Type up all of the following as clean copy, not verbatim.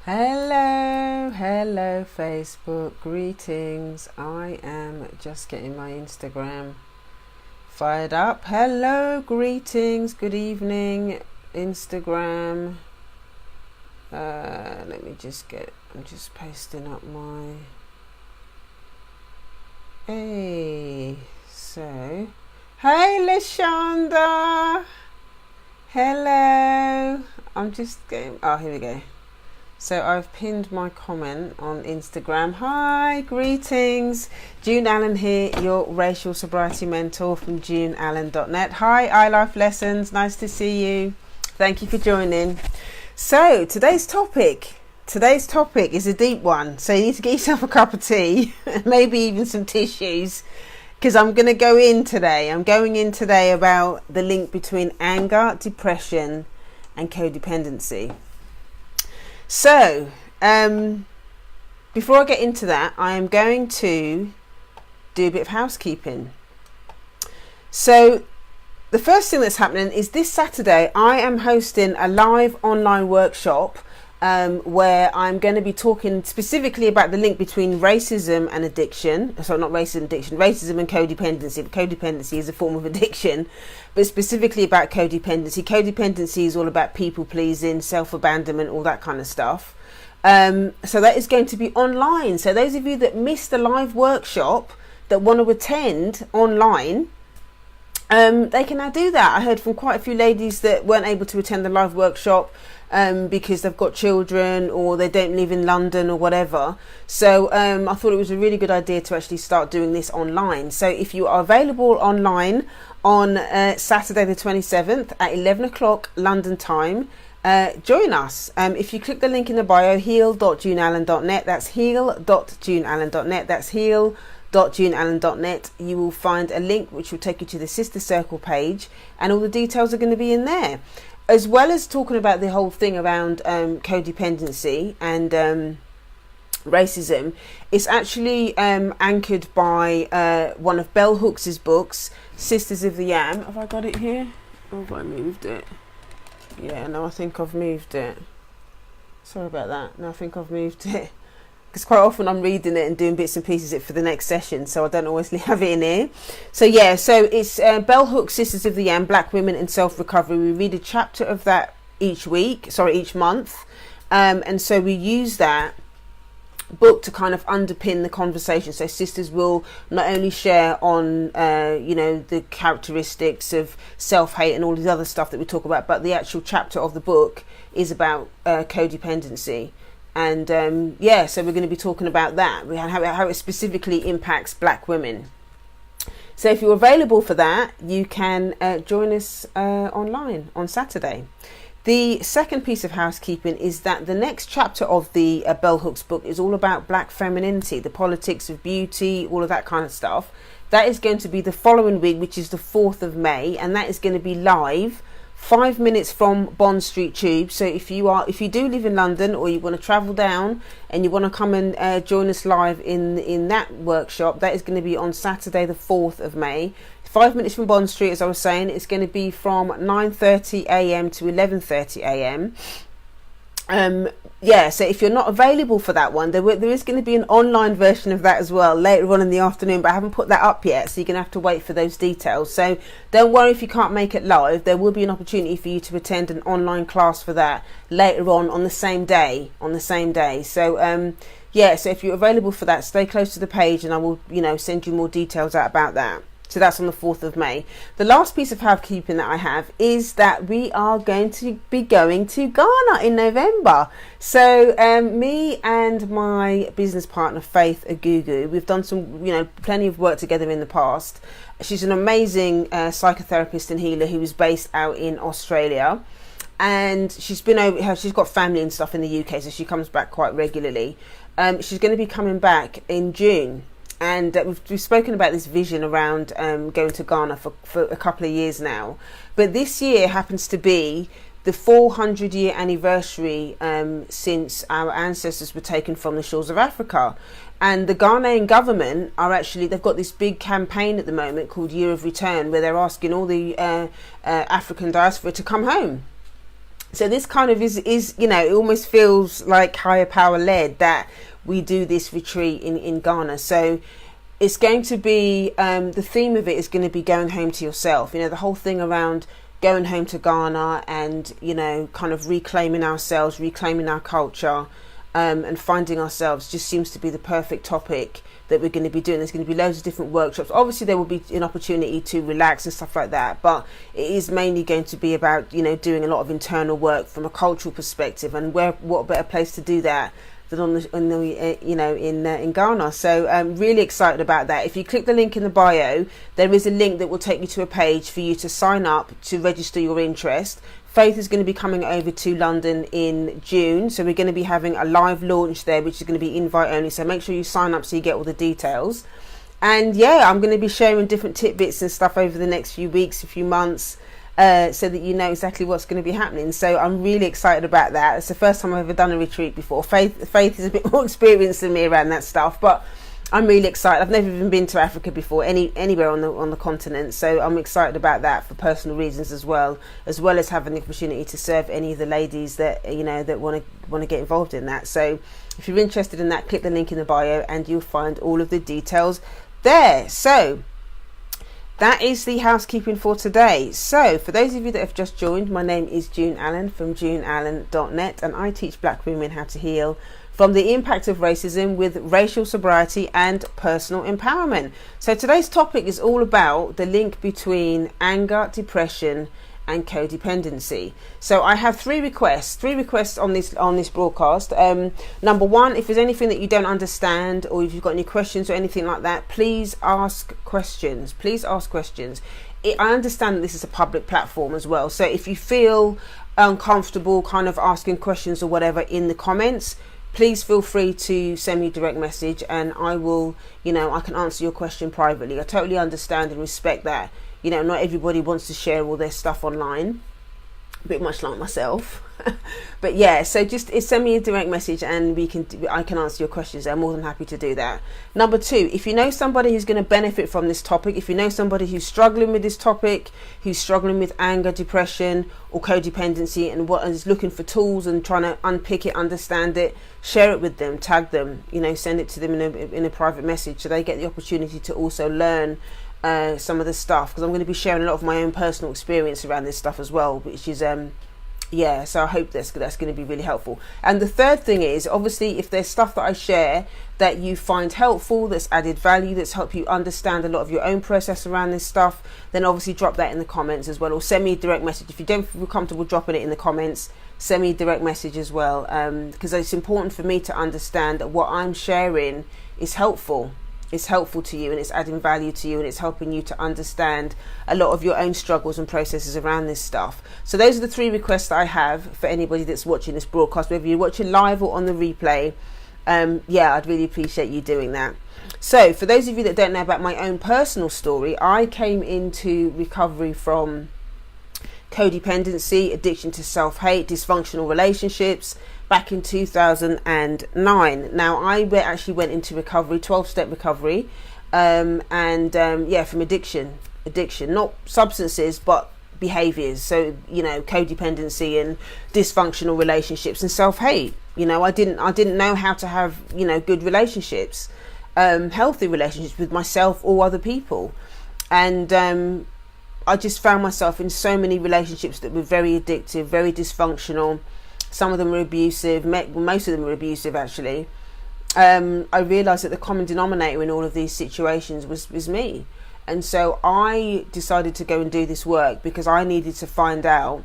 Hello Facebook, greetings. I am just getting my Instagram fired up. Hello, greetings, good evening, Instagram. Let me just I'm just pasting up my, hey, Lashonda, hello, I'm just getting, here we go. So I've pinned my comment on Instagram. Hi, greetings. June Allen here, your racial sobriety mentor from juneallen.net. Hi, iLife Lessons. Nice to see you. Thank you for joining. So today's topic is a deep one. So you need to get yourself a cup of tea, maybe even some tissues, because I'm going in today about the link between anger, depression, and codependency. So, before I get into that, I am going to do a bit of housekeeping. So, the first thing that's happening is this Saturday, I am hosting a live online workshop where I'm going to be talking specifically about the link between racism and addiction. Sorry, not racism, addiction, racism and codependency. But codependency is a form of addiction, but specifically about codependency. Codependency is all about people pleasing, self-abandonment, all that kind of stuff. So that is going to be online. So those of you that missed the live workshop that want to attend online, they can now do that. I heard from quite a few ladies that weren't able to attend the live workshop because they've got children or they don't live in London or whatever. So I thought it was a really good idea to actually start doing this online. So if you are available online on Saturday the 27th at 11 o'clock London time, join us. If you click the link in the bio, heal.juneallen.net, that's heal.juneallen.net, that's heal.juneallen.net, you will find a link which will take you to the Sister Circle page, and all the details are going to be in there. As well as talking about the whole thing around codependency and racism, it's actually anchored by one of Bell Hooks' books, Sisters of the Yam. Have I got it here? Or have I moved it? Yeah, no, I think I've moved it. Sorry about that. No, I think I've moved it. Because quite often I'm reading it and doing bits and pieces of it for the next session, so I don't always have it in here. So yeah, so it's Bell Hooks, Sisters of the Yam, Black Women in Self-Recovery. We read a chapter of that each month. And so we use that book to kind of underpin the conversation. So sisters will not only share on, the characteristics of self-hate and all this other stuff that we talk about, but the actual chapter of the book is about codependency. And so we're going to be talking about that, how it specifically impacts black women. So if you're available for that, you can join us online on Saturday. The second piece of housekeeping is that the next chapter of the Bell Hooks book is all about black femininity, the politics of beauty, all of that kind of stuff. That is going to be the following week, which is the 4th of May, and that is going to be live 5 minutes from Bond Street Tube. So if you do live in London, or you want to travel down and you want to come and join us live in that workshop, that is going to be on Saturday the 4th of May. 5 minutes from Bond Street, as I was saying. It's going to be from 9:30 a.m. to 11:30 a.m. So if you're not available for that one, there is going to be an online version of that as well later on in the afternoon, but I haven't put that up yet, so you're going to have to wait for those details. So don't worry if you can't make it live. There will be an opportunity for you to attend an online class for that later on the same day. So so if you're available for that, stay close to the page and I will send you more details out about that. So that's on the 4th of May. The last piece of housekeeping that I have is that we are going to be going to Ghana in November. So me and my business partner, Faith Agugu, we've done some, plenty of work together in the past. She's an amazing psychotherapist and healer who is based out in Australia. And she's been over, she's got family and stuff in the UK, so she comes back quite regularly. She's going to be coming back in June. And we've spoken about this vision around going to Ghana for a couple of years now. But this year happens to be the 400-year anniversary since our ancestors were taken from the shores of Africa. And the Ghanaian government they've got this big campaign at the moment called Year of Return, where they're asking all the African diaspora to come home. So this kind of is it almost feels like higher power led that we do this retreat in Ghana. So it's going to be, the theme of it is going to be going home to yourself. The whole thing around going home to Ghana and, kind of reclaiming ourselves, reclaiming our culture, and finding ourselves just seems to be the perfect topic that we're going to be doing. There's going to be loads of different workshops. Obviously there will be an opportunity to relax and stuff like that, but it is mainly going to be about doing a lot of internal work from a cultural perspective, and what better place to do that than in Ghana. So I'm really excited about that. If you click the link in the bio, there is a link that will take you to a page for you to sign up to register your interest. Faith is going to be coming over to London in June, so we're going to be having a live launch there, which is going to be invite only, so make sure you sign up so you get all the details. And yeah, I'm going to be sharing different tidbits and stuff over the next few weeks, a few months, so that you know exactly what's going to be happening. So I'm really excited about that. It's the first time I've ever done a retreat before. Faith is a bit more experienced than me around that stuff, but I'm really excited. I've never even been to Africa before, anywhere on the continent. So I'm excited about that for personal reasons as well as having the opportunity to serve any of the ladies that that want to get involved in that. So if you're interested in that, click the link in the bio and you'll find all of the details there. So that is the housekeeping for today. So for those of you that have just joined, my name is June Allen from juneallen.net, and I teach black women how to heal from the impact of racism with racial sobriety and personal empowerment. So today's topic is all about the link between anger, depression and codependency. So I have three requests on this broadcast. Number one, if there's anything that you don't understand, or if you've got any questions or anything like that, please ask questions. I understand that this is a public platform as well, so if you feel uncomfortable kind of asking questions or whatever in the comments, please feel free to send me a direct message and I will, I can answer your question privately. I totally understand and respect that. Not everybody wants to share all their stuff online, a bit much like myself. But yeah, so just send me a direct message and I can answer your questions. I'm more than happy to do that. Number two, if you know somebody who's going to benefit from this topic, if you know somebody who's struggling with this topic, who's struggling with anger, depression or codependency, and what is looking for tools and trying to unpick it, understand it, share it with them, tag them, send it to them in a private message so they get the opportunity to also learn some of the stuff, because I'm going to be sharing a lot of my own personal experience around this stuff as well, which is so I hope that's going to be really helpful. And the third thing is, obviously, if there's stuff that I share that you find helpful, that's added value, that's helped you understand a lot of your own process around this stuff, then obviously drop that in the comments as well, or send me a direct message. If you don't feel comfortable dropping it in the comments, send me a direct message as well, because it's important for me to understand that what I'm sharing is helpful. It's helpful to you and it's adding value to you and it's helping you to understand a lot of your own struggles and processes around this stuff. So those are the three requests that I have for anybody that's watching this broadcast, whether you're watching live or on the replay. I'd really appreciate you doing that. So for those of you that don't know about my own personal story, I came into recovery from codependency, addiction to self-hate, dysfunctional relationships back in 2009. Now I actually went into recovery, 12-step recovery, from addiction, not substances but behaviors. So codependency and dysfunctional relationships and self-hate. I didn't know how to have good relationships, healthy relationships with myself or other people, and I just found myself in so many relationships that were very addictive, very dysfunctional. Some of them were abusive, most of them were abusive actually. I realised that the common denominator in all of these situations was me. And so I decided to go and do this work because I needed to find out,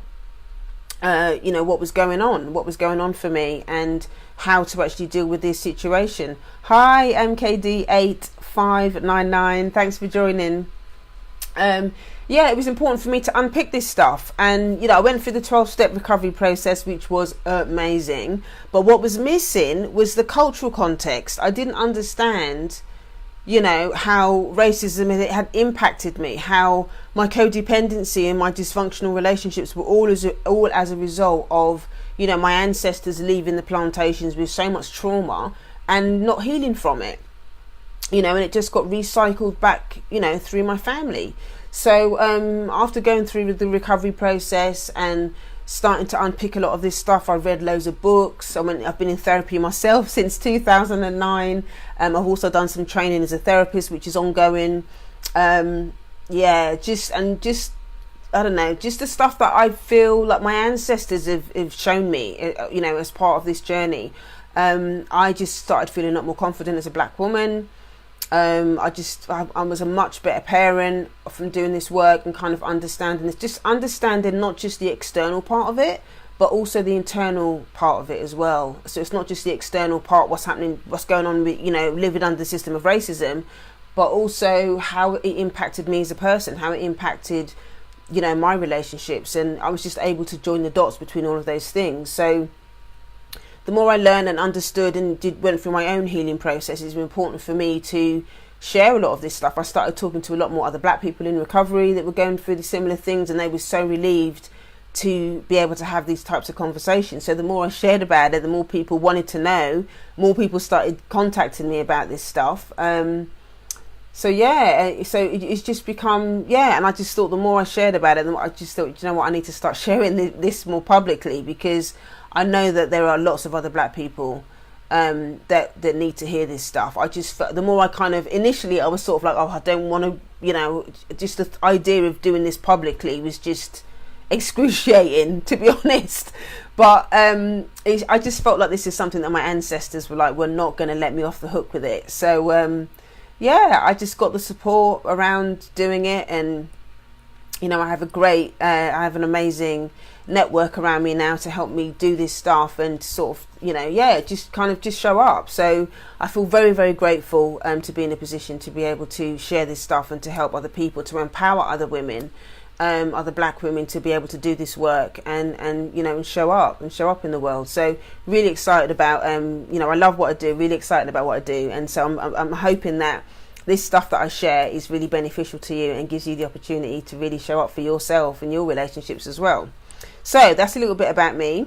what was going on for me and how to actually deal with this situation. Hi, MKD8599, thanks for joining. It was important for me to unpick this stuff, and I went through the 12-step recovery process, which was amazing, but what was missing was the cultural context. I didn't understand how racism had impacted me, how my codependency and my dysfunctional relationships were all as a result of my ancestors leaving the plantations with so much trauma and not healing from it, and it just got recycled back through my family. So after going through the recovery process and starting to unpick a lot of this stuff. I read loads of books. I've been in therapy myself since 2009. I've also done some training as a therapist, which is ongoing. Just I don't know, just the stuff that I feel like my ancestors have shown me, as part of this journey. I just started feeling a lot more confident as a black woman. I was a much better parent from doing this work and kind of understanding not just the external part of it, but also the internal part of it as well. So it's not just the external part, what's happening, what's going on with, living under the system of racism, but also how it impacted me as a person, how it impacted, my relationships. And I was just able to join the dots between all of those things. So the more I learned and understood and went through my own healing process, it's important for me to share a lot of this stuff. I started talking to a lot more other black people in recovery that were going through the similar things, and they were so relieved to be able to have these types of conversations. So the more I shared about it, the more people wanted to know, more people started contacting me about this stuff. So it's just become, and I just thought the more I shared about it, the more I just thought, I need to start sharing this more publicly, because I know that there are lots of other black people that need to hear this stuff. I just, the more I kind of, initially I was sort of like, I don't want to, just the idea of doing this publicly was just excruciating, to be honest. But I just felt like this is something that my ancestors were not going to let me off the hook with it. So I just got the support around doing it, and I have I have an amazing network around me now to help me do this stuff and sort of just show up. So I feel very, very grateful to be in a position to be able to share this stuff and to help other people, to empower other women, other black women, to be able to do this work and show up in the world. So really excited about I love what I do, really excited about what I do, and so I'm hoping that this stuff that I share is really beneficial to you and gives you the opportunity to really show up for yourself and your relationships as well. So that's a little bit about me,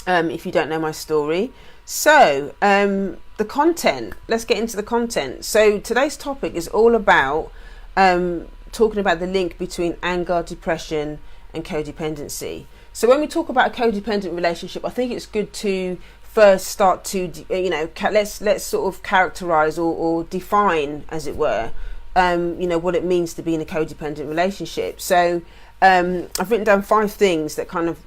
if you don't know my story. So the content, let's get into the content. So today's topic is all about talking about the link between anger, depression and codependency. So when we talk about a codependent relationship, I think it's good to first start to let's sort of characterize or define, as it were, what it means to be in a codependent relationship. So I've written down 5 things that kind of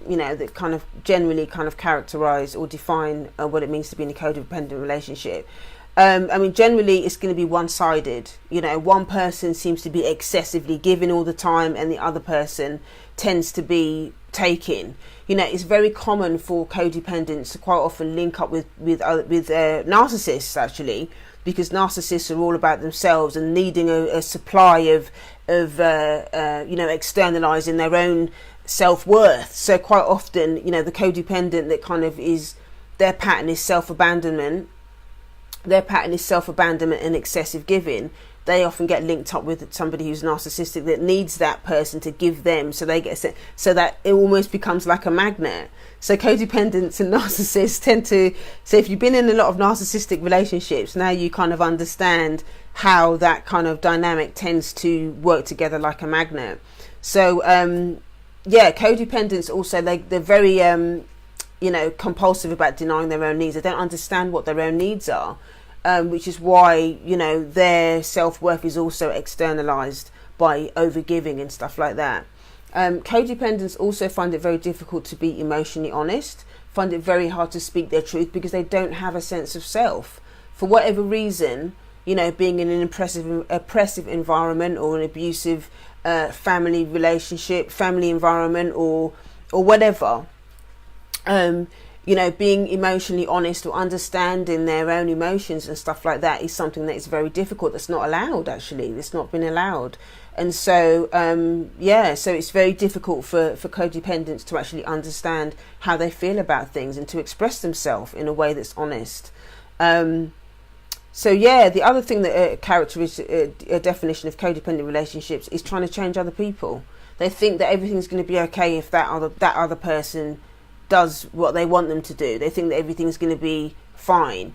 generally kind of characterize or define what it means to be in a codependent relationship. Generally it's going to be one-sided. One person seems to be excessively giving all the time, and the other person tends to be taking. It's very common for codependents to quite often link up with narcissists, actually, because narcissists are all about themselves and needing a supply of externalizing their own self-worth. So quite often, the codependent that kind of is, their pattern is self-abandonment and excessive giving. They often get linked up with somebody who's narcissistic that needs that person to give them, so they get so that it almost becomes like a magnet. So codependents and narcissists tend to, so if you've been in a lot of narcissistic relationships, now you kind of understand how that kind of dynamic tends to work together like a magnet. So codependents also, they're very compulsive about denying their own needs. They don't understand what their own needs are. Which is why, their self-worth is also externalized by overgiving and stuff like that. Codependents also find it very difficult to be emotionally honest, find it very hard to speak their truth because they don't have a sense of self. For whatever reason, being in an oppressive environment or an abusive family environment or whatever, being emotionally honest or understanding their own emotions and stuff like that is something that is very difficult. That's not allowed, actually. It's not been allowed. And so, so it's very difficult for codependents to actually understand how they feel about things and to express themselves in a way that's honest. The other thing that characterizes a definition of codependent relationships is trying to change other people. They think that everything's going to be okay if that other person does what they want them to do. They think that everything's going to be fine.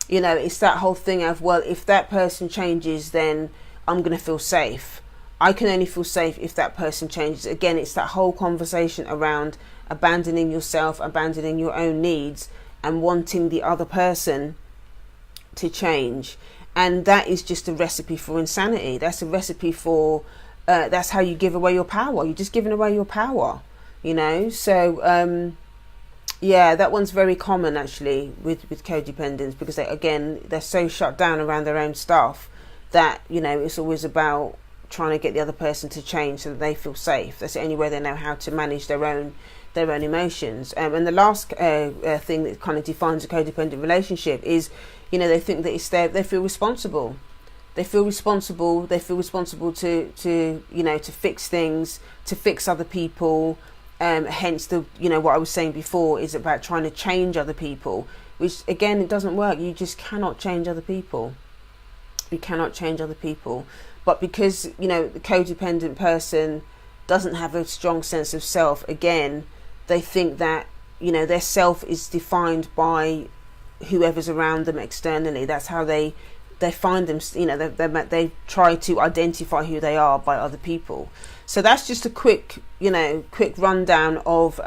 It's that whole thing of, well, if that person changes, then I'm going to feel safe. I can only feel safe if that person changes. Again, it's that whole conversation around abandoning yourself, abandoning your own needs, and wanting the other person to change. And that is just a recipe for insanity. That's a recipe for that's how you give away your power. You're just giving away your power, you know. So yeah, that one's very common actually with codependents, because they're so shut down around their own stuff that, you know, it's always about trying to get the other person to change so that they feel safe. That's the only way they know how to manage their own emotions. And the last thing that kind of defines a codependent relationship is, you know, they think that they feel responsible. They feel responsible to you know, to fix things, to fix other people. Hence the, you know, what I was saying before is about trying to change other people, which again, it doesn't work. You just cannot change other people. You cannot change other people. But because, you know, the codependent person doesn't have a strong sense of self, again, they think that, you know, their self is defined by whoever's around them externally. That's how they find them, you know, they try to identify who they are by other people. So that's just a quick rundown of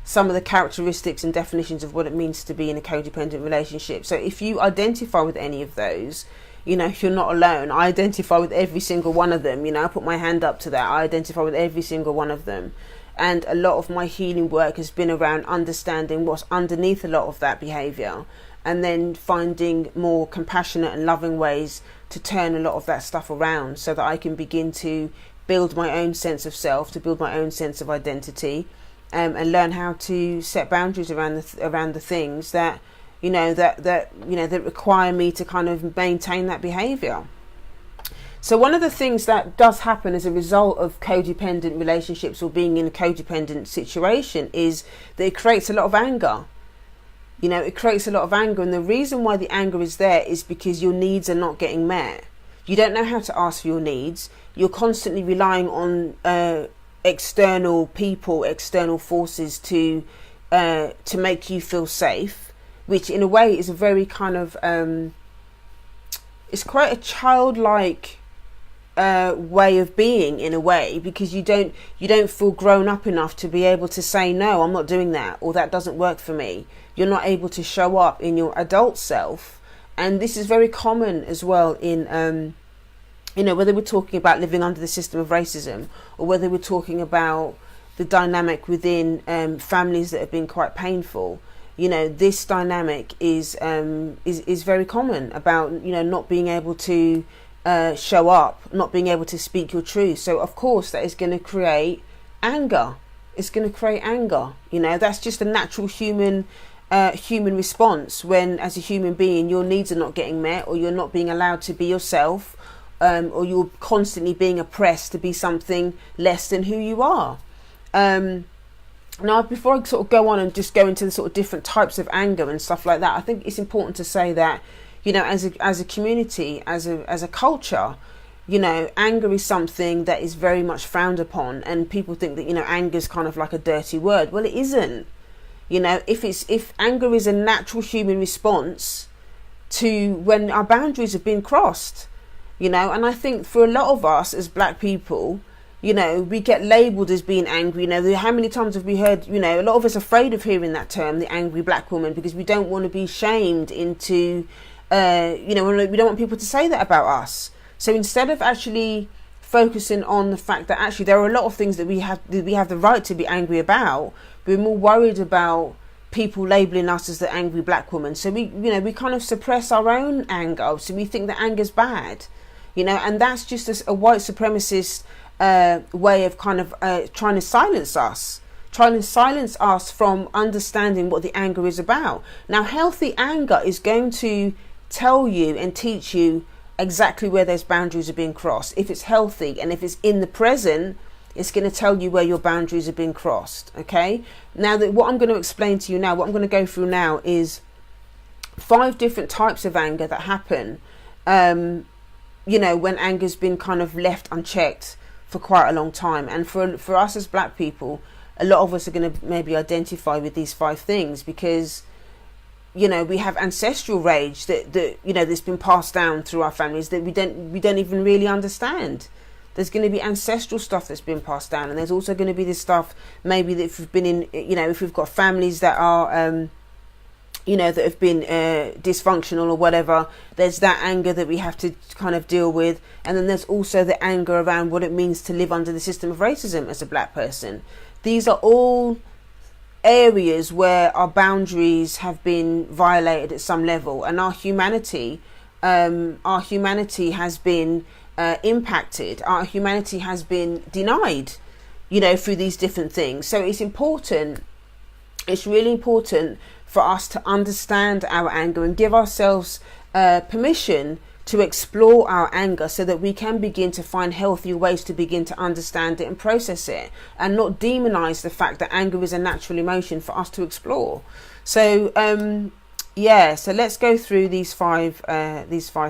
some of the characteristics and definitions of what it means to be in a codependent relationship. So if you identify with any of those, you know, you're not alone. I identify with every single one of them. You know, I put my hand up to that. I identify with every single one of them. And a lot of my healing work has been around understanding what's underneath a lot of that behavior, and then finding more compassionate and loving ways to turn a lot of that stuff around, so that I can begin to build my own sense of self, to build my own sense of identity, and learn how to set boundaries around the things that, you know, that require me to kind of maintain that behavior. So one of the things that does happen as a result of codependent relationships, or being in a codependent situation, is that it creates a lot of anger. You know, it creates a lot of anger, and the reason why the anger is there is because your needs are not getting met. You don't know how to ask for your needs. You're constantly relying on external people, external forces to make you feel safe, which in a way is a very kind of it's quite a childlike way of being, in a way, because you don't feel grown up enough to be able to say, no, I'm not doing that, or that doesn't work for me. You're not able to show up in your adult self. And this is very common as well in you know, whether we're talking about living under the system of racism, or whether we're talking about the dynamic within families that have been quite painful. You know, this dynamic is very common, about, you know, not being able to show up, not being able to speak your truth. So of course that is going to create anger. It's going to create anger. You know, that's just a natural human response when, as a human being, your needs are not getting met, or you're not being allowed to be yourself, or you're constantly being oppressed to be something less than who you are. Now, before I sort of go on and just go into the sort of different types of anger and stuff like that, I think it's important to say that, you know, as a community, as a culture, you know, anger is something that is very much frowned upon, and people think that, you know, anger is kind of like a dirty word. Well, it isn't. You know, if anger is a natural human response to when our boundaries have been crossed, you know, and I think for a lot of us as black people, you know, we get labelled as being angry. You know, how many times have we heard, you know, a lot of us are afraid of hearing that term, the angry black woman, because we don't want to be shamed into, you know, we don't want people to say that about us. So instead of actually focusing on the fact that actually there are a lot of things that we have the right to be angry about, we're more worried about people labelling us as the angry black woman. So we kind of suppress our own anger. So we think that anger's bad, you know, and that's just a white supremacist way of kind of trying to silence us from understanding what the anger is about. Now, healthy anger is going to tell you and teach you exactly where those boundaries are being crossed. If it's healthy and if it's in the present, it's going to tell you where your boundaries are being crossed. Okay. Now, what I'm going to explain to you now, what I'm going to go through now, is 5 different types of anger that happen, you know, when anger's been kind of left unchecked for quite a long time. And for us as black people, a lot of us are going to maybe identify with these 5 things, because, you know, we have ancestral rage that you know, that's been passed down through our families that we don't even really understand. There's going to be ancestral stuff that's been passed down, and there's also going to be this stuff maybe that if we've been in, if we've got families that are that have been dysfunctional or whatever, there's that anger that we have to kind of deal with. And then there's also the anger around what it means to live under the system of racism as a black person. These are all areas where our boundaries have been violated at some level, and our humanity has been impacted. Our humanity has been denied, through these different things. So it's really important for us to understand our anger and give ourselves permission to explore our anger, so that we can begin to find healthier ways to begin to understand it and process it, and not demonize the fact that anger is a natural emotion for us to explore. So so let's go through these five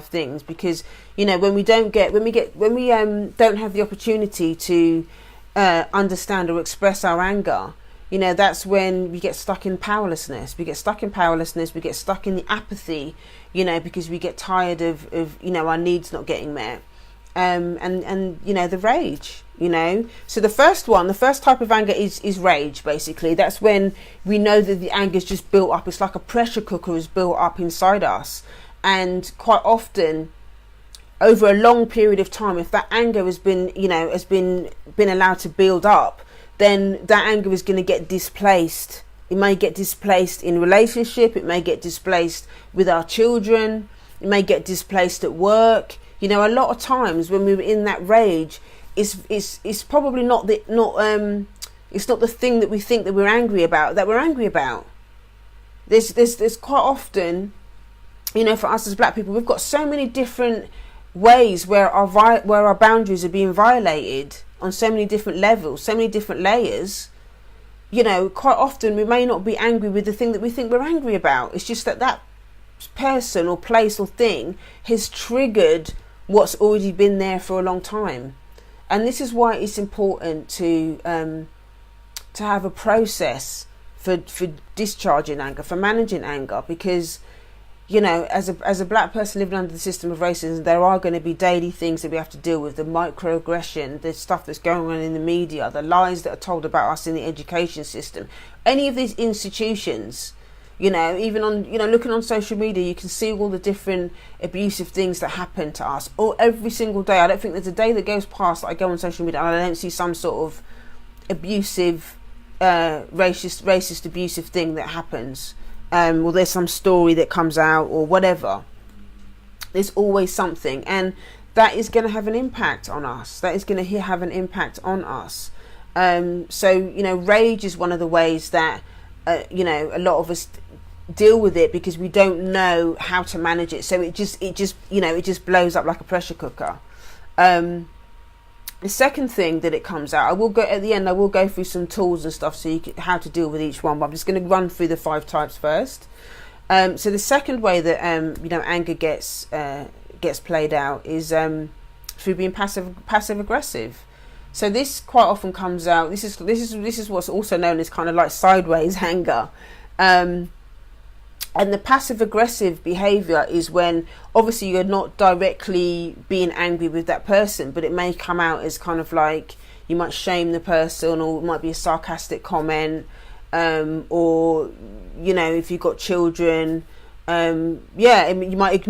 things, because when we don't have the opportunity to understand or express our anger, that's when we get stuck in powerlessness. We get stuck in the apathy, because we get tired of our needs not getting met. And the rage, So the first type of anger is rage, basically. That's when we know that the anger is just built up. It's like a pressure cooker is built up inside us. And quite often, over a long period of time, if that anger has been allowed to build up, then that anger is going to get displaced. It may get displaced in relationship. It may get displaced with our children. It may get displaced at work. A lot of times when we're in that rage, it's probably it's not the thing that we think that we're angry about. There's quite often, for us as black people, we've got so many different ways where our boundaries are being violated on so many different levels, so many different layers. Quite often we may not be angry with the thing that we think we're angry about. It's just that person or place or thing has triggered what's already been there for a long time. And this is why it's important to have a process for discharging anger, for managing anger, because as a black person living under the system of racism, there are going to be daily things that we have to deal with: the microaggression, the stuff that's going on in the media, the lies that are told about us in the education system, any of these institutions. Even on looking on social media, you can see all the different abusive things that happen to us, or every single day. I don't think there's a day that goes past that I go on social media and I don't see some sort of abusive, racist abusive thing that happens. Or there's some story that comes out or whatever. There's always something, and that is going to have an impact on us. So rage is one of the ways that a lot of us deal with it, because we don't know how to manage it. So it just blows up like a pressure cooker. The second thing that it comes out, I will go through some tools and stuff how to deal with each one, but I'm just going to run through the 5 types first. So the second way that anger gets played out is through being passive aggressive. So this quite often comes out. This is what's also known as kind of like sideways anger. And the passive aggressive behavior is when obviously you're not directly being angry with that person, but it may come out as kind of like you might shame the person, or it might be a sarcastic comment, or if you've got children, you might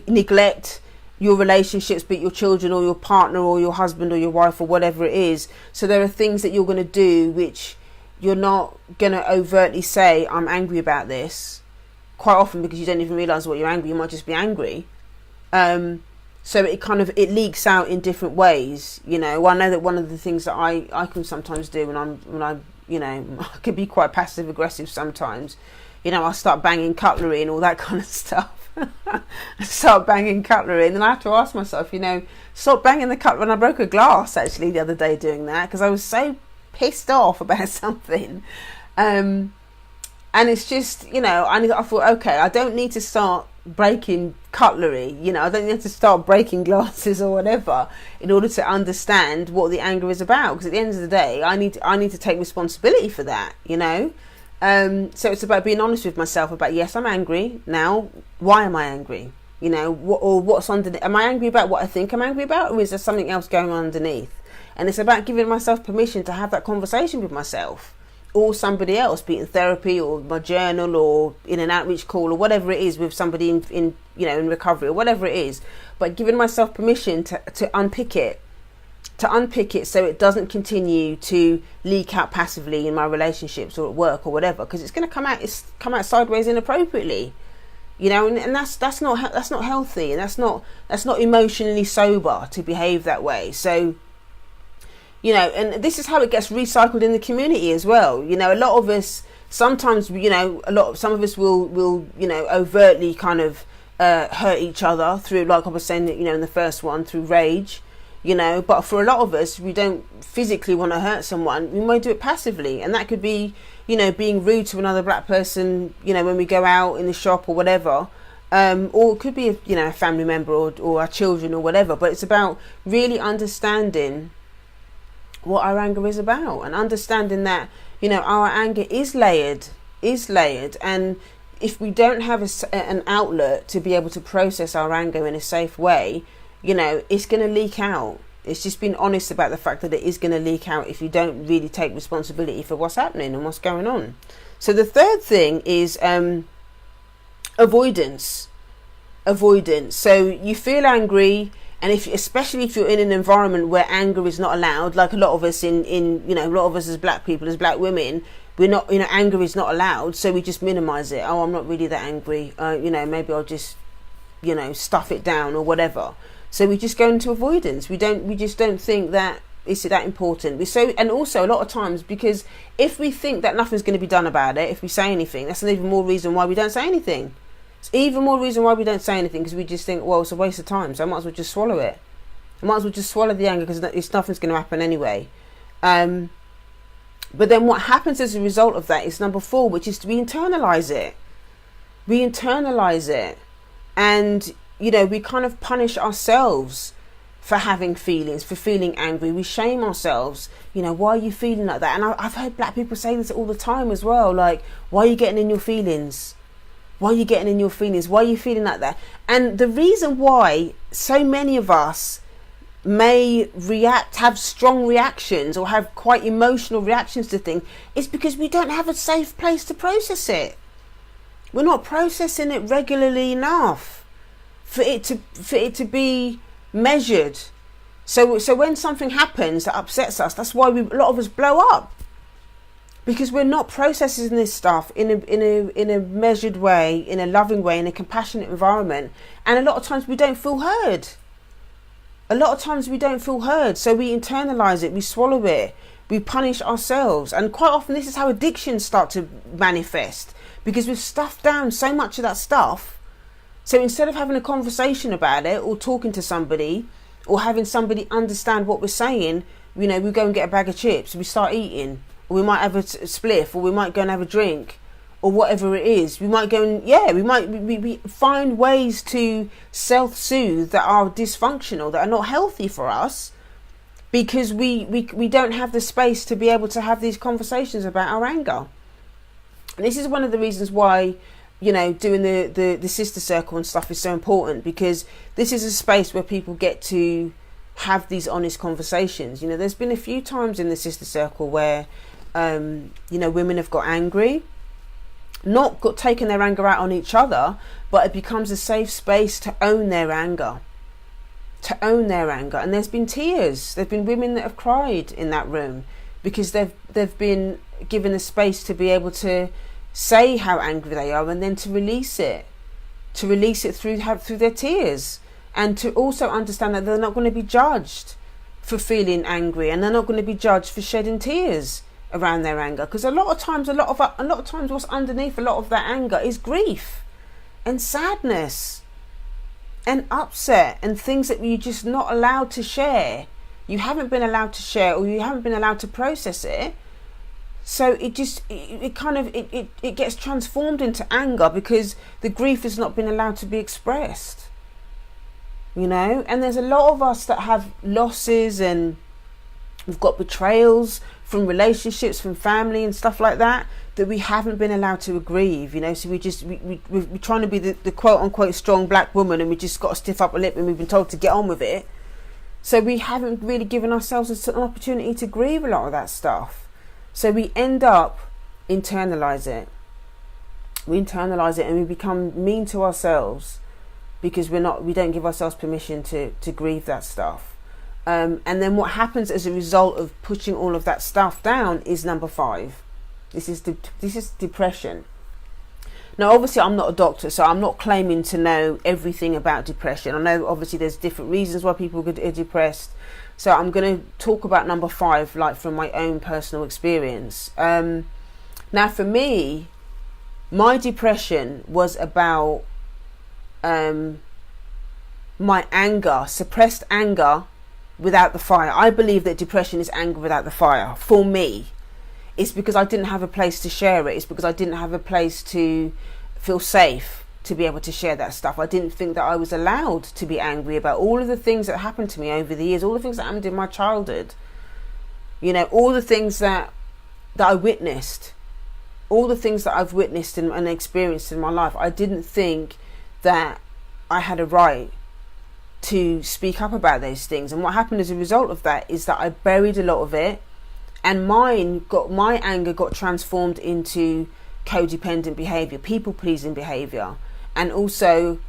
neglect your relationships, but your children or your partner or your husband or your wife or whatever it is. So there are things that you're going to do which you're not going to overtly say, I'm angry about this, quite often, because you don't even realise what you're angry. You might just be angry. So it leaks out in different ways. I know that one of the things that I can sometimes do when I can be quite passive aggressive sometimes. I start banging cutlery and all that kind of stuff. I start banging cutlery, and then I have to ask myself, stop banging the cutlery. And I broke a glass actually the other day doing that, because I was so pissed off about something, and it's just I thought, okay, I don't need to start breaking cutlery, I don't need to start breaking glasses or whatever in order to understand what the anger is about, because at the end of the day I need to take responsibility for that. So it's about being honest with myself about, yes, I'm angry now, why am I angry? You know, what's underneath? Am I angry about what I think I'm angry about, or is there something else going on underneath? And it's about giving myself permission to have that conversation with myself or somebody else, be it in therapy or my journal or in an outreach call or whatever it is with somebody in recovery or whatever it is. But giving myself permission to unpick it, so it doesn't continue to leak out passively in my relationships or at work or whatever, because it's going to come out sideways inappropriately. You know, and that's not healthy, and that's not emotionally sober to behave that way. So, you know, and this is how it gets recycled in the community as well. You know, a lot of us sometimes, you know, some of us will you know, overtly kind of hurt each other through, like I was saying, you know, in the first one, through rage. You know, but for a lot of us, we don't physically want to hurt someone. We might do it passively, and that could be, you know, being rude to another black person, you know, when we go out in the shop or whatever, or it could be, you know, a family member or our children or whatever. But it's about really understanding what our anger is about, and understanding that, you know, our anger is layered, and if we don't have an outlet to be able to process our anger in a safe way, you know, it's going to leak out. It's just being honest about the fact that it is going to leak out if you don't really take responsibility for what's happening and what's going on. So the third thing is avoidance. So you feel angry, and especially if you're in an environment where anger is not allowed, like a lot of us in you know, a lot of us as black people, as black women, we're not, you know, anger is not allowed, so we just minimize it. Oh, I'm not really that angry. You know, maybe I'll just, you know, stuff it down or whatever. So we just go into avoidance. We just don't think that it's that important. And also a lot of times, because if we think that nothing's going to be done about it, if we say anything, that's an even more reason why we don't say anything. It's even more reason why we don't say anything, because we just think, well, it's a waste of time, so I might as well just swallow it. I might as well just swallow the anger, because nothing's going to happen anyway. But then what happens as a result of that is number 4, which is we internalize it. And, you know, we kind of punish ourselves for having feelings, for feeling angry. We shame ourselves. You know, why are you feeling like that? And I've heard black people say this all the time as well. Like, why are you getting in your feelings? Why are you getting in your feelings? Why are you feeling like that? And the reason why so many of us may have strong reactions or have quite emotional reactions to things is because we don't have a safe place to process it. We're not processing it regularly enough for it to be measured. So when something happens that upsets us, that's why a lot of us blow up, because we're not processing this stuff in a measured way, in a loving way, in a compassionate environment. And a lot of times we don't feel heard. So we internalize it, we swallow it, we punish ourselves. And quite often this is how addictions start to manifest, because we've stuffed down so much of that stuff. So instead of having a conversation about it, or talking to somebody, or having somebody understand what we're saying, you know, we go and get a bag of chips, we start eating, or we might have a spliff, or we might go and have a drink, or whatever it is. We might go and, we find ways to self-soothe that are dysfunctional, that are not healthy for us, because we don't have the space to be able to have these conversations about our anger. And this is one of the reasons why, you know, doing the sister circle and stuff is so important, because this is a space where people get to have these honest conversations. You know, there's been a few times in the sister circle where, you know, women have got angry, not got taken their anger out on each other, but it becomes a safe space to own their anger. And there's been tears. There've been women that have cried in that room because they've been given a space to be able to say how angry they are, and then to release it through their tears, and to also understand that they're not going to be judged for feeling angry, and they're not going to be judged for shedding tears around their anger, because a lot of times what's underneath a lot of that anger is grief and sadness and upset and things that you're just not allowed to share. You haven't been allowed to share, or you haven't been allowed to process it. So it gets transformed into anger because the grief has not been allowed to be expressed. You know, and there's a lot of us that have losses, and we've got betrayals from relationships, from family and stuff like that, that we haven't been allowed to grieve, you know. So we're trying to be the quote unquote strong black woman, and we just got to stiff up a lip, and we've been told to get on with it. So we haven't really given ourselves an opportunity to grieve a lot of that stuff. So we end up internalize it. We internalize it, and we become mean to ourselves because we don't give ourselves permission to grieve that stuff. And then what happens as a result of pushing all of that stuff down is number 5. This is depression. Now, obviously, I'm not a doctor, so I'm not claiming to know everything about depression. I know, obviously, there's different reasons why people get depressed. So I'm going to talk about number 5, like from my own personal experience. Now, for me, my depression was about my anger, suppressed anger without the fire. I believe that depression is anger without the fire. For me, it's because I didn't have a place to share it. It's because I didn't have a place to feel safe to be able to share that stuff. I didn't think that I was allowed to be angry about all of the things that happened to me over the years, all the things that happened in my childhood, you know, all the things that I witnessed, all the things that I've witnessed and experienced in my life. I didn't think that I had a right to speak up about those things. And what happened as a result of that is that I buried a lot of it, and my anger got transformed into codependent behavior, people-pleasing behavior. And also,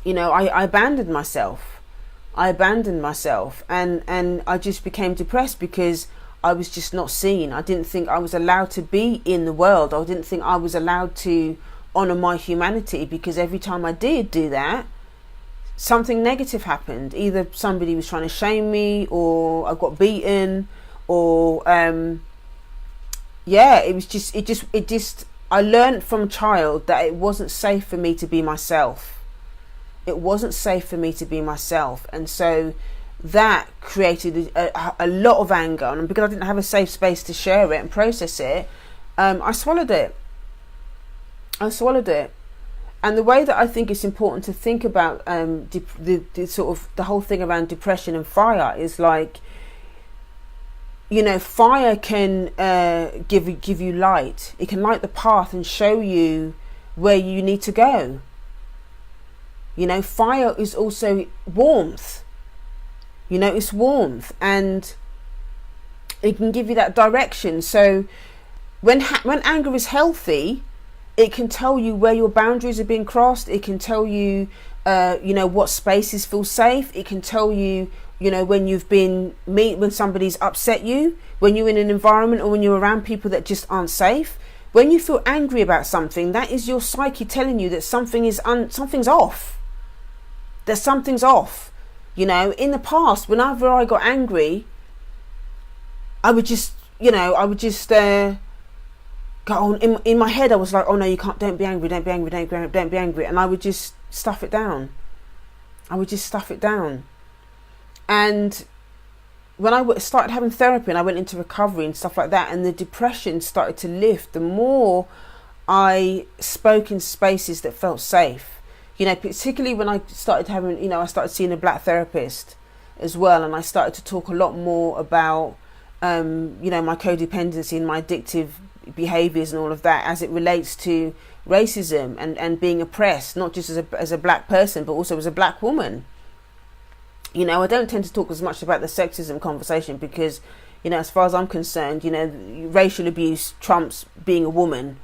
you know, I abandoned myself. And I just became depressed because I was just not seen. I didn't think I was allowed to be in the world. I didn't think I was allowed to honor my humanity, because every time I did do that, something negative happened. Either somebody was trying to shame me, or I got beaten, or I learned from a child that it wasn't safe for me to be myself. It wasn't safe for me to be myself. And so that created a lot of anger. And because I didn't have a safe space to share it and process it, I swallowed it. And the way that I think it's important to think about the sort of the whole thing around depression and fire is like, you know, fire can give you light. It can light the path and show you where you need to go. You know, fire is also warmth. You know, it's warmth, and it can give you that direction. So when anger is healthy, it can tell you where your boundaries are being crossed. It can tell you, you know, what spaces feel safe. It can tell you, you know, when somebody's upset you, when you're in an environment, or when you're around people that just aren't safe. When you feel angry about something, that is your psyche telling you that something's off. That something's off. You know, in the past, whenever I got angry, I would just go on in my head. I was like, oh no, you can't, don't be angry, don't be angry. And I would just stuff it down. And when I started having therapy and I went into recovery and stuff like that, and the depression started to lift, the more I spoke in spaces that felt safe. You know, particularly when I started having, you know, I started seeing a black therapist as well, and I started to talk a lot more about, you know, my codependency and my addictive behaviours and all of that as it relates to racism and being oppressed, not just as a black person, but also as a black woman. You know, I don't tend to talk as much about the sexism conversation because, you know, as far as I'm concerned, you know, racial abuse trumps being a woman.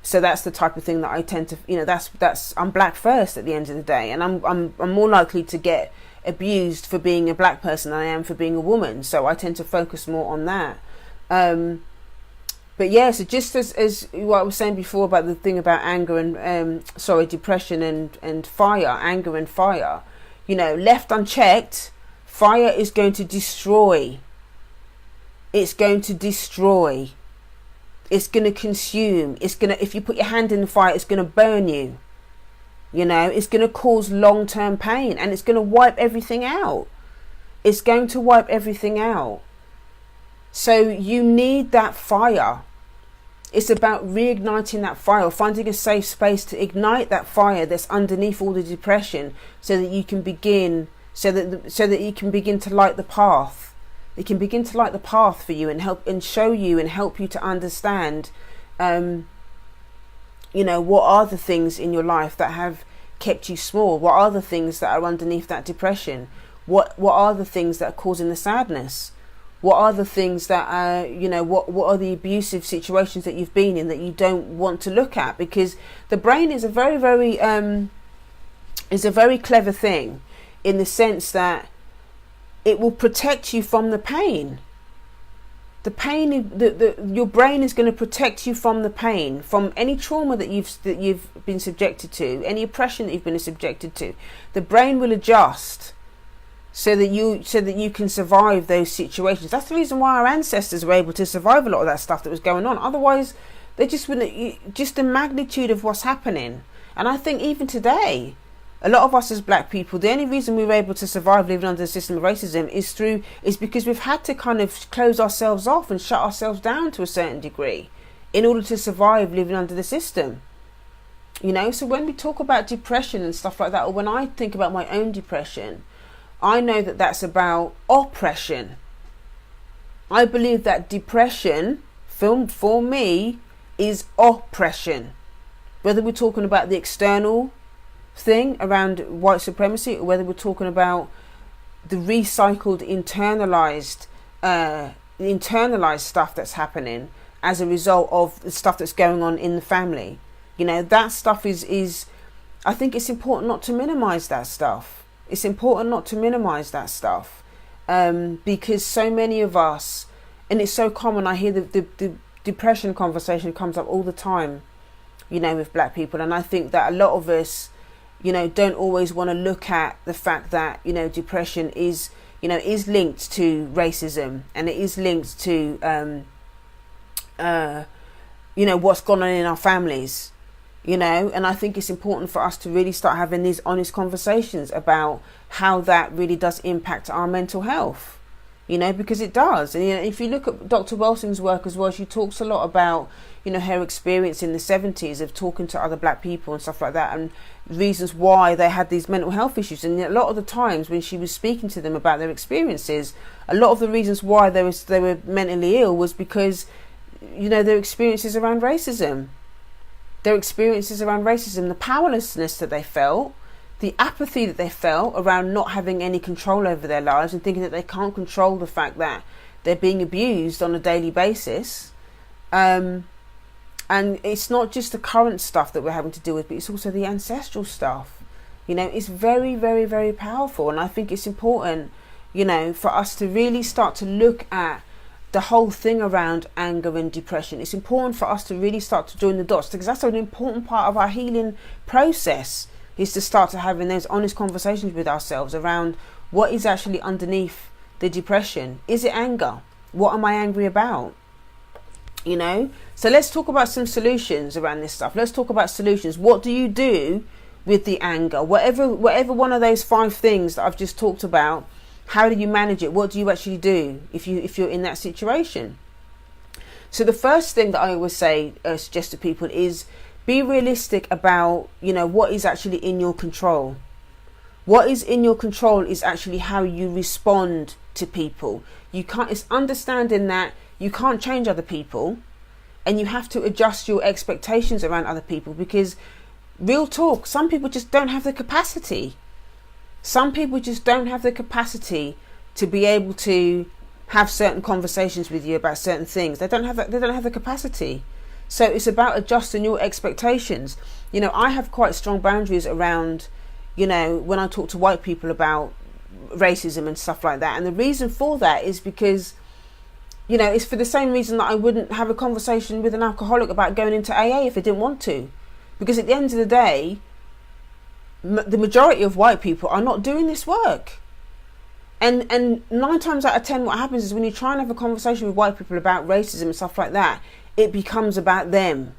So that's the type of thing that I tend to, you know, that's I'm black first at the end of the day, and I'm more likely to get abused for being a black person than I am for being a woman. So I tend to focus more on that. But yeah, so just as what I was saying before about the thing about anger and depression and fire, anger and fire, you know, left unchecked, fire is going to destroy. It's going to destroy. It's going to consume. If you put your hand in the fire, it's going to burn you. You know, it's going to cause long-term pain, and it's going to wipe everything out. It's going to wipe everything out. So you need that fire. It's about reigniting that fire, finding a safe space to ignite that fire that's underneath all the depression, so that you can begin, so that you can begin to light the path It can begin to light the path for you and help and show you and help you to understand, what are the things in your life that have kept you small? What are the things that are underneath that depression? What are the things that are causing the sadness? What are the things that are, what are the abusive situations that you've been in that you don't want to look at? Because the brain is a very, very, clever thing, in the sense that it will protect you from the pain. The pain, your brain is going to protect you from the pain, from any trauma that you've been subjected to, any oppression that you've been subjected to. The brain will adjust so that you can survive those situations. That's the reason why our ancestors were able to survive a lot of that stuff that was going on. Otherwise, they just wouldn't. Just the magnitude of what's happening. And I think even today, a lot of us as black people, the only reason we were able to survive living under the system of racism is because we've had to kind of close ourselves off and shut ourselves down to a certain degree in order to survive living under the system. So when we talk about depression and stuff like that, or when I think about my own depression, I know that that's about oppression. I believe that depression, for me, is oppression. Whether we're talking about the external thing around white supremacy, or whether we're talking about the recycled, internalized stuff that's happening as a result of the stuff that's going on in the family. That stuff is I think it's important not to minimize that stuff. It's important not to minimize that stuff, because so many of us, and it's so common, I hear the depression conversation comes up all the time, with black people. And I think that a lot of us, don't always want to look at the fact that, depression is linked to racism, and it is linked to, what's gone on in our families. And I think it's important for us to really start having these honest conversations about how that really does impact our mental health, because it does. And if you look at Dr. Wilson's work as well, she talks a lot about, her experience in the 70s of talking to other black people and stuff like that, and reasons why they had these mental health issues. And a lot of the times when she was speaking to them about their experiences, a lot of the reasons why they were mentally ill was because, their experiences around racism. The powerlessness that they felt, the apathy that they felt around not having any control over their lives, and thinking that they can't control the fact that they're being abused on a daily basis. And it's not just the current stuff that we're having to deal with, but it's also the ancestral stuff. It's very, very, very powerful. And I think it's important, for us to really start to look at the whole thing around anger and depression. It's important for us to really start to join the dots, because that's an important part of our healing process, is to start to having those honest conversations with ourselves around what is actually underneath the depression. Is it anger? What am I angry about? So let's talk about some solutions around this stuff. Let's talk about solutions. What do you do with the anger? Whatever one of those 5 things that I've just talked about, how do you manage it? What do you actually do if you're in that situation? So the first thing that I always suggest to people is be realistic about, what is actually in your control. What is in your control is actually how you respond to people. It's understanding that you can't change other people, and you have to adjust your expectations around other people, because real talk, some people just don't have the capacity. Some people just don't have the capacity to be able to have certain conversations with you about certain things. They don't have the capacity. So it's about adjusting your expectations. I have quite strong boundaries around, when I talk to white people about racism and stuff like that. And the reason for that is because, it's for the same reason that I wouldn't have a conversation with an alcoholic about going into AA if I didn't want to. Because at the end of the day, the majority of white people are not doing this work. And 9 times out of 10, what happens is when you try and have a conversation with white people about racism and stuff like that, it becomes about them.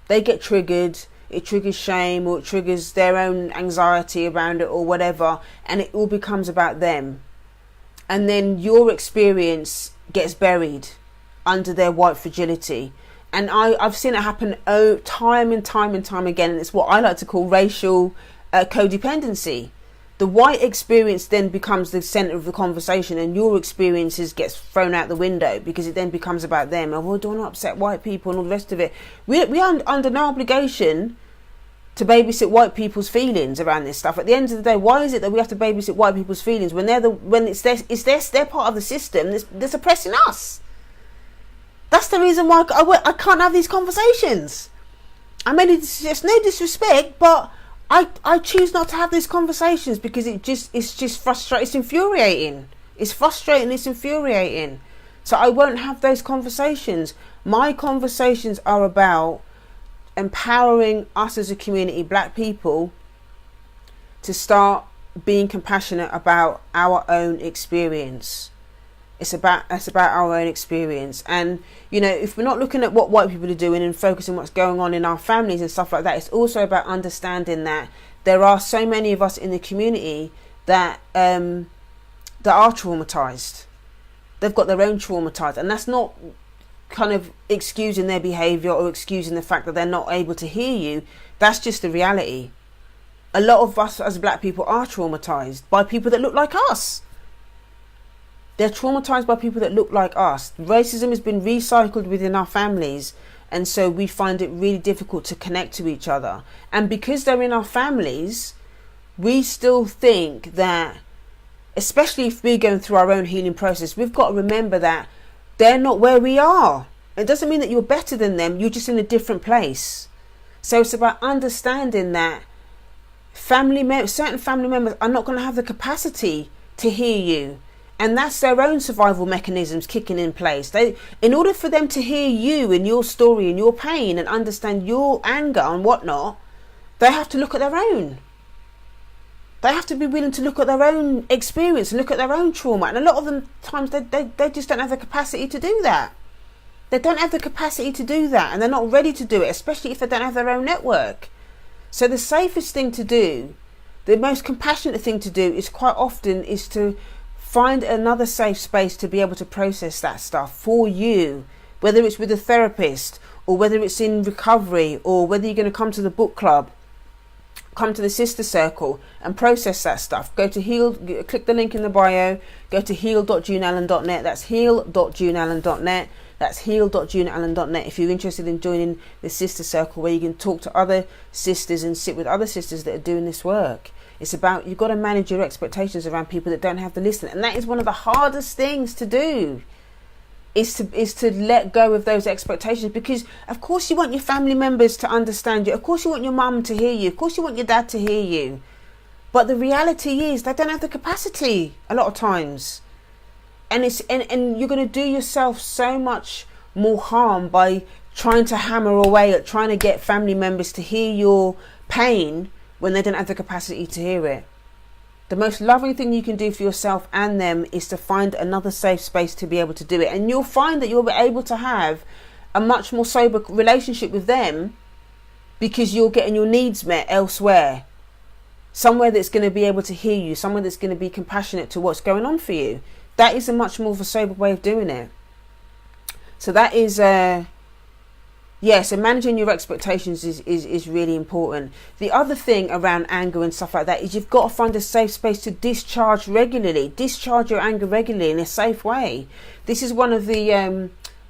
They get triggered. It triggers shame, or it triggers their own anxiety around it, or whatever. And it all becomes about them. And then your experience gets buried under their white fragility. And I've seen it happen time and time and time again. And it's what I like to call racial codependency. the white experience then becomes the center of the conversation, and your experiences gets thrown out the window because it then becomes about them. And well, don't upset white people and all the rest of it. We are under no obligation to babysit white people's feelings around this stuff. At the end of the day, why is it that we have to babysit white people's feelings when they're part of the system that's oppressing us? That's the reason why I can't have these conversations. I mean, it's no disrespect, but I choose not to have these conversations because it's just frustrating. It's infuriating. It's frustrating. It's infuriating. So I won't have those conversations. My conversations are about empowering us as a community, black people, to start being compassionate about our own experience. It's about our own experience. And if we're not looking at what white people are doing and focusing on what's going on in our families and stuff like that, it's also about understanding that there are so many of us in the community that are traumatized. They've got their own traumatized, and that's not kind of excusing their behavior or excusing the fact that they're not able to hear you. That's just the reality. A lot of us as black people are traumatized by people that look like us. They're traumatized by people that look like us. Racism has been recycled within our families, and so we find it really difficult to connect to each other. And because they're in our families, we still think that, especially if we're going through our own healing process, we've got to remember that they're not where we are. It doesn't mean that you're better than them. You're just in a different place. So it's about understanding that certain family members are not going to have the capacity to hear you. And that's their own survival mechanisms kicking in place. In order for them to hear you and your story and your pain and understand your anger and whatnot, they have to look at their own. They have to be willing to look at their own experience and look at their own trauma. And a lot of them times they just don't have the capacity to do that. They don't have the capacity to do that, and they're not ready to do it, especially if they don't have their own network. So the safest thing to do, the most compassionate thing to do is quite often is to find another safe space to be able to process that stuff for you, whether it's with a therapist or whether it's in recovery or whether you're going to come to the book club, come to the sister circle and process that stuff. Go to click the link in the bio, go to heal.juneallen.net. That's heal.juneallen.net. That's heal.juneallen.net if you're interested in joining the sister circle where you can talk to other sisters and sit with other sisters that are doing this work. It's about, you've got to manage your expectations around people that don't have the listening. And that is one of the hardest things to do, is to let go of those expectations, because of course you want your family members to understand you. Of course you want your mum to hear you. Of course you want your dad to hear you. But the reality is they don't have the capacity a lot of times. And you're going to do yourself so much more harm by trying to hammer away at trying to get family members to hear your pain when they don't have the capacity to hear it. The most loving thing you can do for yourself and them is to find another safe space to be able to do it. And you'll find that you'll be able to have a much more sober relationship with them because you're getting your needs met elsewhere. Somewhere that's going to be able to hear you, somewhere that's going to be compassionate to what's going on for you. That is a much more of a sober way of doing it. So that is so managing your expectations is really important. The other thing around anger and stuff like that is you've got to find a safe space to discharge regularly. Discharge your anger regularly in a safe way. This is one of the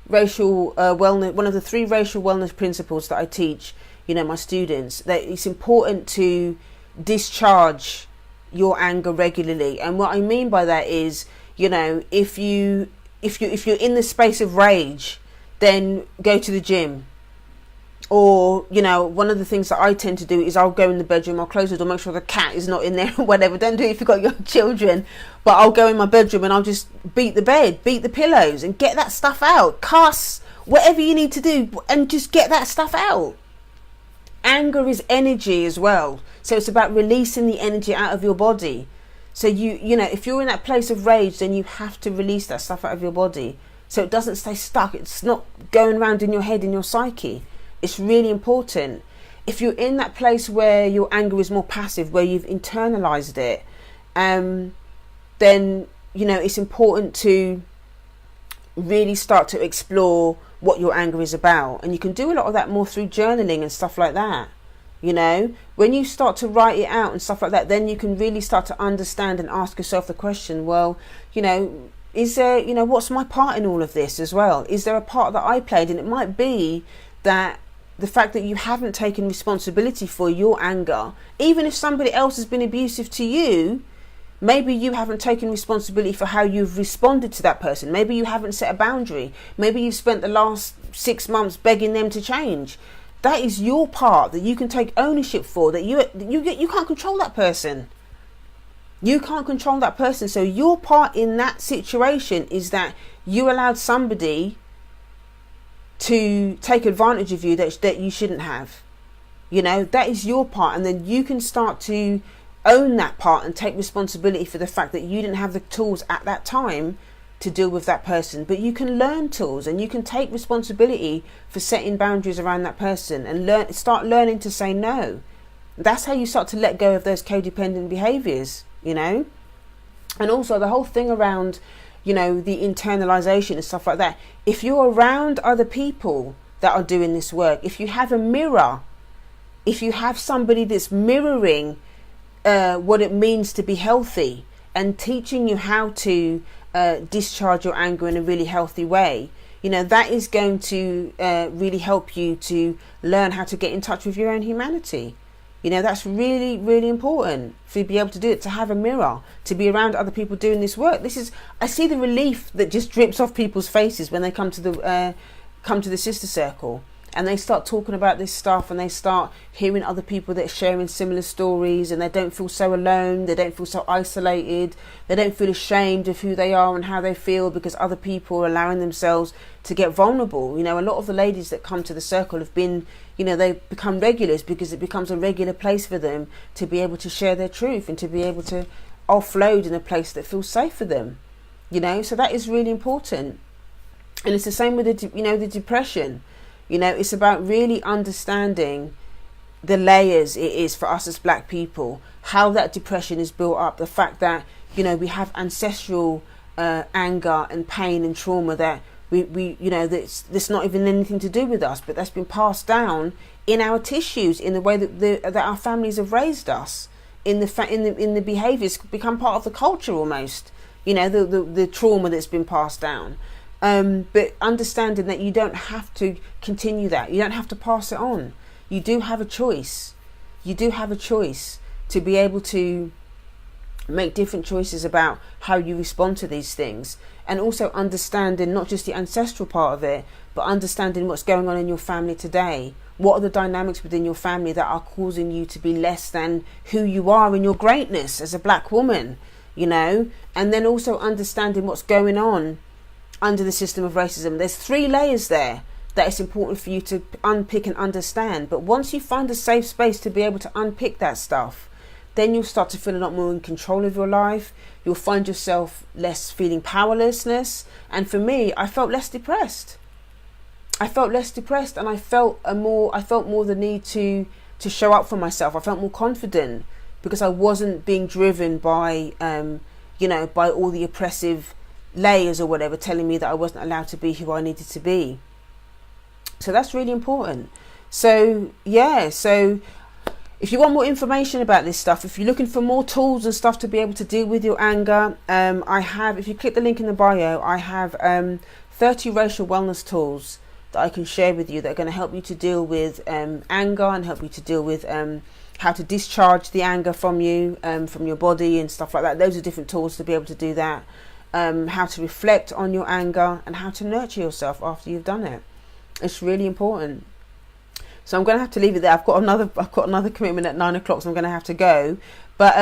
racial wellness, one of the 3 racial wellness principles that I teach, my students, that it's important to discharge your anger regularly. And what I mean by that is, if you're in the space of rage, then go to the gym. Or, one of the things that I tend to do is I'll go in the bedroom, I'll close the door, make sure the cat is not in there, whatever. Don't do it if you've got young children. But I'll go in my bedroom and I'll just beat the bed, beat the pillows and get that stuff out. Cuss, whatever you need to do, and just get that stuff out. Anger is energy as well. So it's about releasing the energy out of your body. So if you're in that place of rage, then you have to release that stuff out of your body. So it doesn't stay stuck. It's not going around in your head, in your psyche. It's really important. If you're in that place where your anger is more passive, where you've internalized it, then, it's important to really start to explore what your anger is about. And you can do a lot of that more through journaling and stuff like that. You know, when you start to write it out and stuff like that, then you can really start to understand and ask yourself the question, well, you know, is there, you know, what's my part in all of this as well? Is there a part that I played? And it might be that the fact that you haven't taken responsibility for your anger, even if somebody else has been abusive to you, maybe you haven't taken responsibility for how you've responded to that person. Maybe you haven't set a boundary. Maybe you've spent the last 6 months begging them to change. That is your part that you can take ownership for, that you can't control that person. You can't control that person. So your part in that situation is that you allowed somebody to take advantage of you that you shouldn't have. You know, that is your part. And then you can start to own that part and take responsibility for the fact that you didn't have the tools at that time to deal with that person. But you can learn tools and you can take responsibility for setting boundaries around that person and start learning to say no. That's how you start to let go of those codependent behaviors, you know. And also the whole thing around, you know, the internalization and stuff like that. If you're around other people that are doing this work, if you have a mirror, if you have somebody that's mirroring what it means to be healthy and teaching you how to discharge your anger in a really healthy way, you know, that is going to really help you to learn how to get in touch with your own humanity. You know, that's really, really important for you to be able to do it, to have a mirror, to be around other people doing this work. I see the relief that just drips off people's faces when they come to the sister circle and they start talking about this stuff and they start hearing other people that are sharing similar stories, and they don't feel so alone, they don't feel so isolated, they don't feel ashamed of who they are and how they feel because other people are allowing themselves to get vulnerable. You know, a lot of the ladies that come to the circle have been, you know, they become regulars because it becomes a regular place for them to be able to share their truth and to be able to offload in a place that feels safe for them, you know. So that is really important. And it's the same with the depression. You know, it's about really understanding the layers it is for us as black people, how that depression is built up, the fact that, you know, we have ancestral anger and pain and trauma that we you know, that's not even anything to do with us, but that's been passed down in our tissues in the way that our families have raised us, in the behaviours, become part of the culture almost, you know, the trauma that's been passed down. But understanding that you don't have to continue that, you don't have to pass it on. You do have a choice. You do have a choice to be able to make different choices about how you respond to these things, and also understanding not just the ancestral part of it, but understanding what's going on in your family today. What are the dynamics within your family that are causing you to be less than who you are in your greatness as a black woman, you know? And then also understanding what's going on under the system of racism. There's 3 layers there that it's important for you to unpick and understand. But once you find a safe space to be able to unpick that stuff, then you'll start to feel a lot more in control of your life. You'll find yourself less feeling powerlessness. And for me, I felt less depressed. And I felt more the need to show up for myself. I felt more confident because I wasn't being driven by by all the oppressive layers or whatever telling me that I wasn't allowed to be who I needed to be. So that's really important. So if you want more information about this stuff, if you're looking for more tools and stuff to be able to deal with your anger, if you click the link in the bio, I have 30 racial wellness tools that I can share with you that are going to help you to deal with anger and help you to deal with how to discharge the anger from you, from your body and stuff like that. Those are different tools to be able to do that. How to reflect on your anger and how to nurture yourself after you've done it. It's really important. So I'm going to have to leave it there. I've got another commitment at 9 o'clock, so I'm going to have to go. But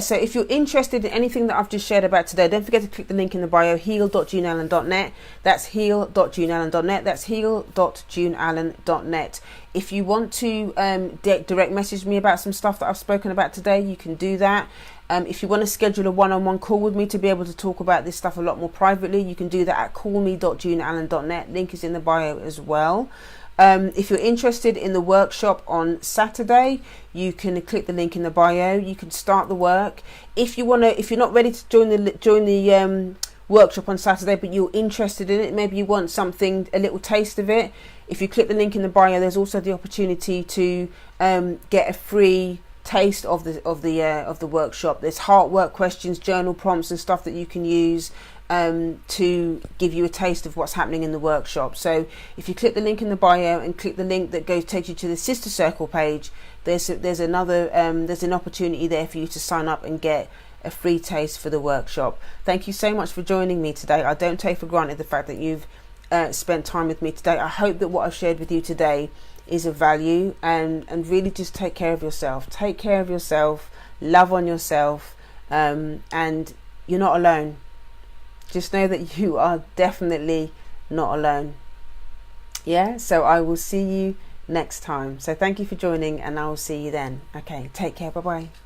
so if you're interested in anything that I've just shared about today, don't forget to click the link in the bio, heal.juneallen.net. That's heal.juneallen.net. That's heal.juneallen.net. If you want to direct message me about some stuff that I've spoken about today, you can do that. If you want to schedule a one-on-one call with me to be able to talk about this stuff a lot more privately, you can do that at callme.juneallen.net. Link is in the bio as well. If you're interested in the workshop on Saturday, you can click the link in the bio. You can start the work. If you're not ready to join the workshop on Saturday, but you're interested in it, maybe you want a little taste of it. If you click the link in the bio, there's also the opportunity to get a free taste of the workshop. There's heart work questions, journal prompts and stuff that you can use to give you a taste of what's happening in the workshop. So if you click the link in the bio and click the link that takes you to the Sister Circle page, there's an opportunity there for you to sign up and get a free taste for the workshop. Thank you so much for joining me today. I don't take for granted the fact that you've spent time with me today. I hope that what I've shared with you today is of value, and really just take care of yourself. Take care of yourself, love on yourself, and you're not alone. Just know that you are definitely not alone. Yeah, so I will see you next time. So thank you for joining, and I will see you then. Okay, take care. Bye bye.